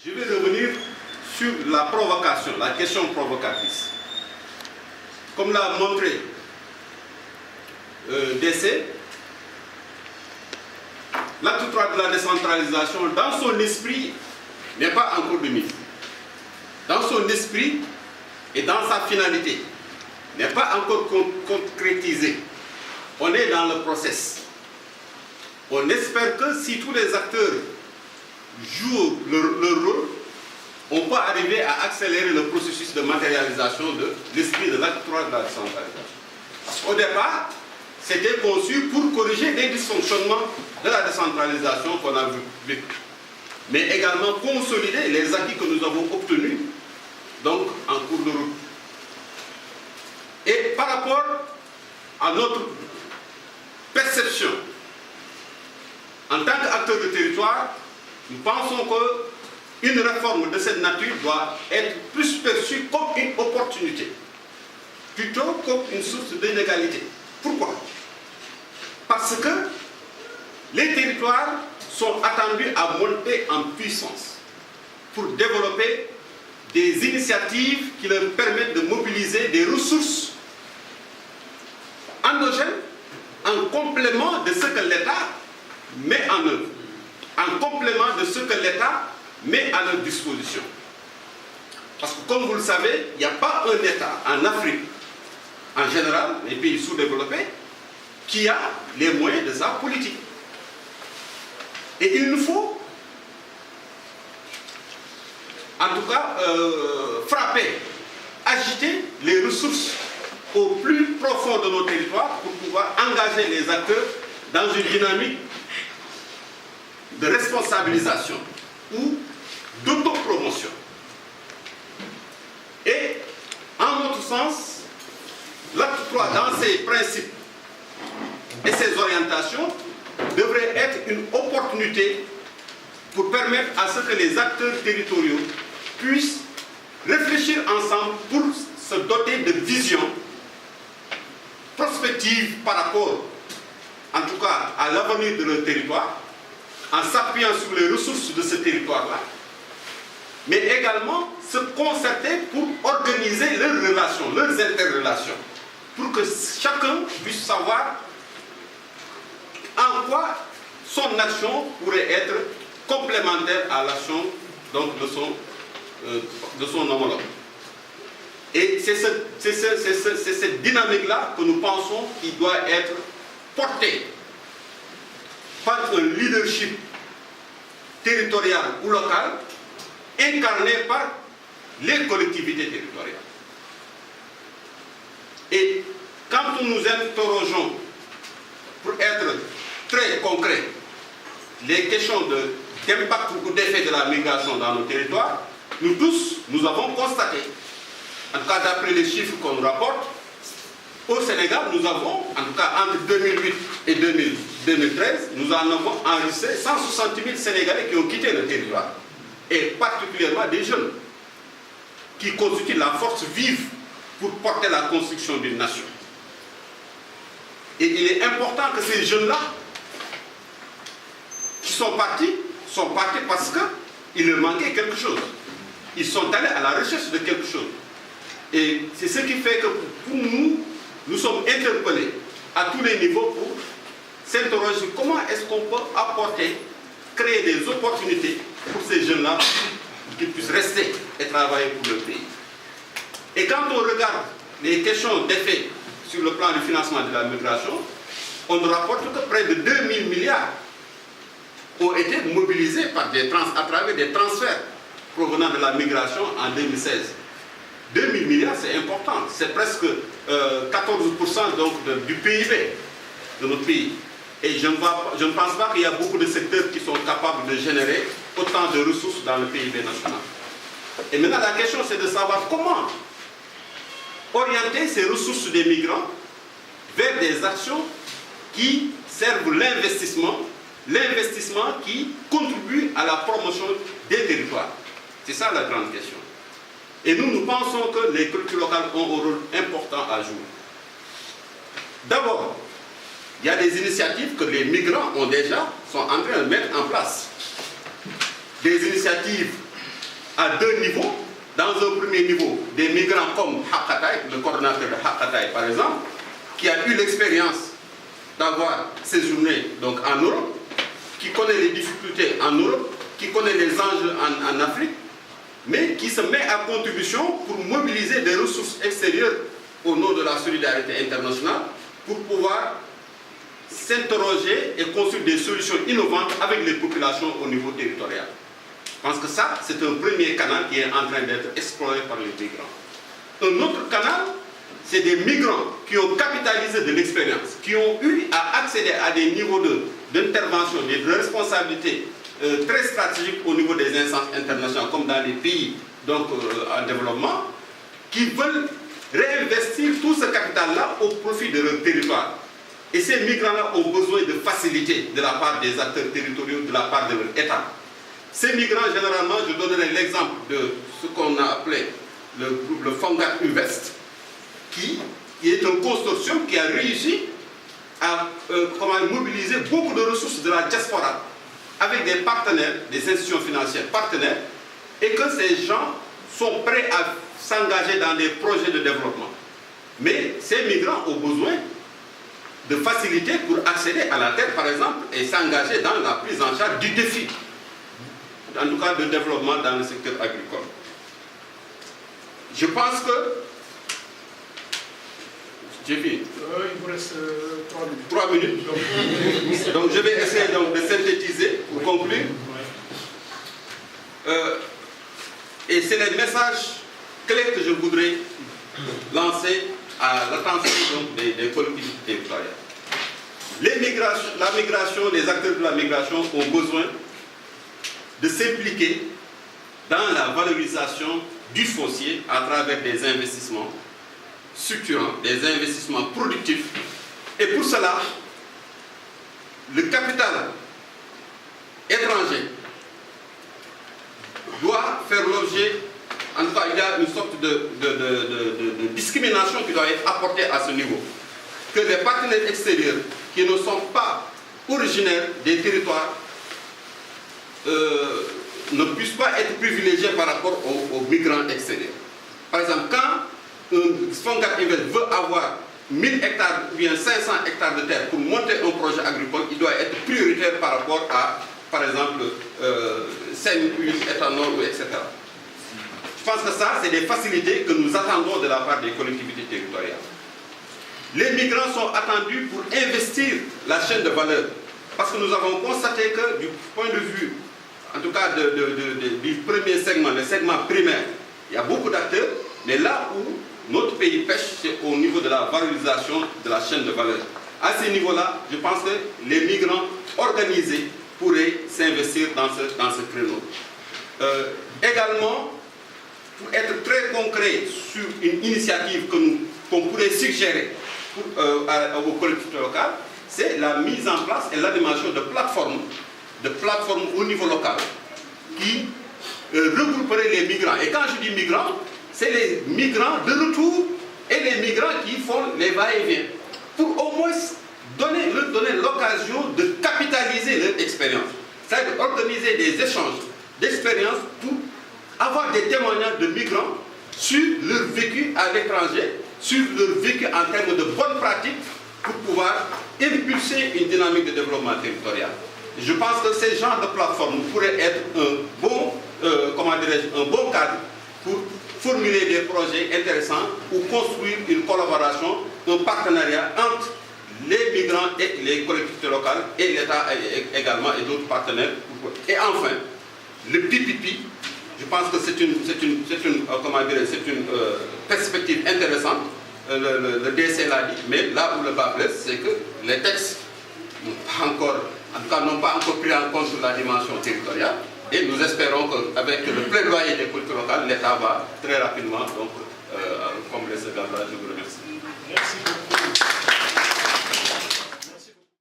Je vais revenir sur la provocation, la question provocatrice. Comme l'a montré DC, l'acte 3 de la décentralisation, dans son esprit, n'est pas encore de mise. Dans son esprit et dans sa finalité, n'est pas encore concrétisé. On est dans le process. On espère que si tous les acteurs jouent leur rôle, on peut arriver à accélérer le processus de matérialisation de l'esprit de l'acte 3 de la décentralisation. Parce qu'au départ, c'était conçu pour corriger les dysfonctionnements de la décentralisation qu'on a vécu, mais également consolider les acquis que nous avons obtenus donc en cours de route. Et par rapport à notre perception, en tant qu'acteur de territoire, nous pensons qu'une réforme de cette nature doit être plus perçue comme une opportunité, plutôt comme une source d'inégalité. Pourquoi? Parce que les territoires sont attendus à monter en puissance pour développer des initiatives qui leur permettent de mobiliser des ressources endogènes en complément de ce que l'État met en œuvre, en complément de ce que l'État met à leur disposition. Parce que comme vous le savez, il n'y a pas un État en Afrique, en général, les pays sous-développés, qui a les moyens de sa politique. Et il nous faut, en tout cas, frapper, agiter les ressources au plus profond de nos territoires pour pouvoir engager les acteurs dans une dynamique de responsabilisation ou d'autopromotion. Et, en notre sens, l'acte 3, dans ses principes et ses orientations, devrait être une opportunité pour permettre à ce que les acteurs territoriaux puissent réfléchir ensemble pour se doter de visions prospectives par rapport, en tout cas, à l'avenir de leur territoire, en s'appuyant sur les ressources de ce territoire-là, mais également se concerter pour organiser leurs relations, leurs interrelations, pour que chacun puisse savoir en quoi son action pourrait être complémentaire à l'action de son homologue. Et c'est cette dynamique-là que nous pensons qu'il doit être portée par un leadership territorial ou local incarné par les collectivités territoriales. Et quand nous nous interrogeons, pour être très concret, les questions d'impact ou d'effet de la migration dans nos territoires, nous tous, nous avons constaté, en tout cas d'après les chiffres qu'on nous rapporte, au Sénégal, nous avons, en tout cas entre 2008 et 2013, nous en avons enregistré 160 000 Sénégalais qui ont quitté le territoire, et particulièrement des jeunes, qui constituent la force vive pour porter la construction d'une nation. Et il est important que ces jeunes-là, qui sont partis parce qu'il leur manquait quelque chose. Ils sont allés à la recherche de quelque chose. Et c'est ce qui fait que pour nous, nous sommes interpellés à tous les niveaux pour s'interroger sur comment est-ce qu'on peut apporter, créer des opportunités pour ces jeunes-là pour qu'ils puissent rester et travailler pour le pays. Et quand on regarde les questions d'effet sur le plan du financement de la migration, on nous rapporte que près de 2 000 milliards ont été mobilisés à travers des transferts provenant de la migration en 2016. 2 000 milliards, c'est important. C'est presque 14% donc, du PIB de notre pays. Et je ne pense pas qu'il y a beaucoup de secteurs qui sont capables de générer autant de ressources dans le PIB national. Et maintenant, la question, c'est de savoir comment orienter ces ressources des migrants vers des actions qui servent l'investissement qui contribue à la promotion des territoires. C'est ça la grande question. Et nous pensons que les cultures locales ont un rôle important à jouer. D'abord, il y a des initiatives que les migrants sont en train de mettre en place. Des initiatives à deux niveaux. Dans un premier niveau, des migrants comme Hakataï, le coordonnateur de Hakataï par exemple, qui a eu l'expérience d'avoir séjourné donc, en Europe, qui connaît les difficultés en Europe, qui connaît les enjeux en Afrique, mais qui se met à contribution pour mobiliser des ressources extérieures au nom de la solidarité internationale pour pouvoir s'interroger et construire des solutions innovantes avec les populations au niveau territorial. Je pense que ça, c'est un premier canal qui est en train d'être exploré par les migrants. Un autre canal, c'est des migrants qui ont capitalisé de l'expérience, qui ont eu à accéder à des niveaux d'intervention, de responsabilité très stratégiques au niveau des instances internationales, comme dans les pays donc, en développement, qui veulent réinvestir tout ce capital-là au profit de leur territoire. Et ces migrants-là ont besoin de facilité de la part des acteurs territoriaux, de la part de leur État. Ces migrants, généralement, je donnerai l'exemple de ce qu'on a appelé le Fongat Invest, qui est un consortium qui a réussi à mobiliser beaucoup de ressources de la diaspora avec des partenaires, des institutions financières partenaires, et que ces gens sont prêts à s'engager dans des projets de développement. Mais ces migrants ont besoin de facilité pour accéder à la terre, par exemple, et s'engager dans la prise en charge du défi, en tout cas de développement dans le secteur agricole. Je pense que... J'ai fini. Il vous reste 3 minutes. 3 minutes. Donc je vais essayer donc, de synthétiser pour conclure. Et c'est les messages clés que je voudrais lancer à l'attention des collectivités territoriales. La migration, les acteurs de la migration ont besoin de s'impliquer dans la valorisation du foncier à travers des investissements structurants, des investissements productifs. Et pour cela, le capital étranger doit faire l'objet, en tout cas il y a une sorte de discrimination qui doit être apportée à ce niveau. Que les partenaires extérieurs qui ne sont pas originaires des territoires ne puissent pas être privilégiés par rapport aux migrants extérieurs. Par exemple, quand un Fongat Invest veut avoir 1000 hectares ou bien 500 hectares de terre pour monter un projet agricole, il doit être prioritaire par rapport à, par exemple, Seine-Huile, Éthanol, etc. Je pense que ça, c'est des facilités que nous attendons de la part des collectivités territoriales. Les migrants sont attendus pour investir la chaîne de valeur. Parce que nous avons constaté que du point de vue, en tout cas du premier segment, le segment primaire, il y a beaucoup d'acteurs, mais là où notre pays pêche, c'est au niveau de la valorisation de la chaîne de valeur. À ce niveau-là, je pense que les migrants organisés pourraient s'investir dans ce créneau. Également, pour être très concret sur une initiative qu'on pourrait suggérer aux collectivités locales, c'est la mise en place et l'animation de plateformes au niveau local qui regrouperaient les migrants. Et quand je dis migrants, c'est les migrants de retour et les migrants qui font les va-et-vient, pour au moins leur donner l'occasion de capitaliser leur expérience, c'est-à-dire organiser des échanges d'expériences pour avoir des témoignages de migrants sur leur vécu à l'étranger, sur leur vécu en termes de bonnes pratiques pour pouvoir impulser une dynamique de développement territorial. Je pense que ces genres de plateformes pourraient être un bon, un bon cadre pour formuler des projets intéressants ou construire une collaboration, un partenariat entre les migrants et les collectivités locales et l'État également et d'autres partenaires. Et enfin, le PPP, je pense que c'est une perspective intéressante. Le DC l'a dit, mais là où le bas blesse, c'est que les textes n'ont pas encore pris en compte la dimension territoriale. Et nous espérons qu'avec le plaidoyer des collectivités locales, l'État va très rapidement combler ce gap-là. Je vous remercie. Merci beaucoup.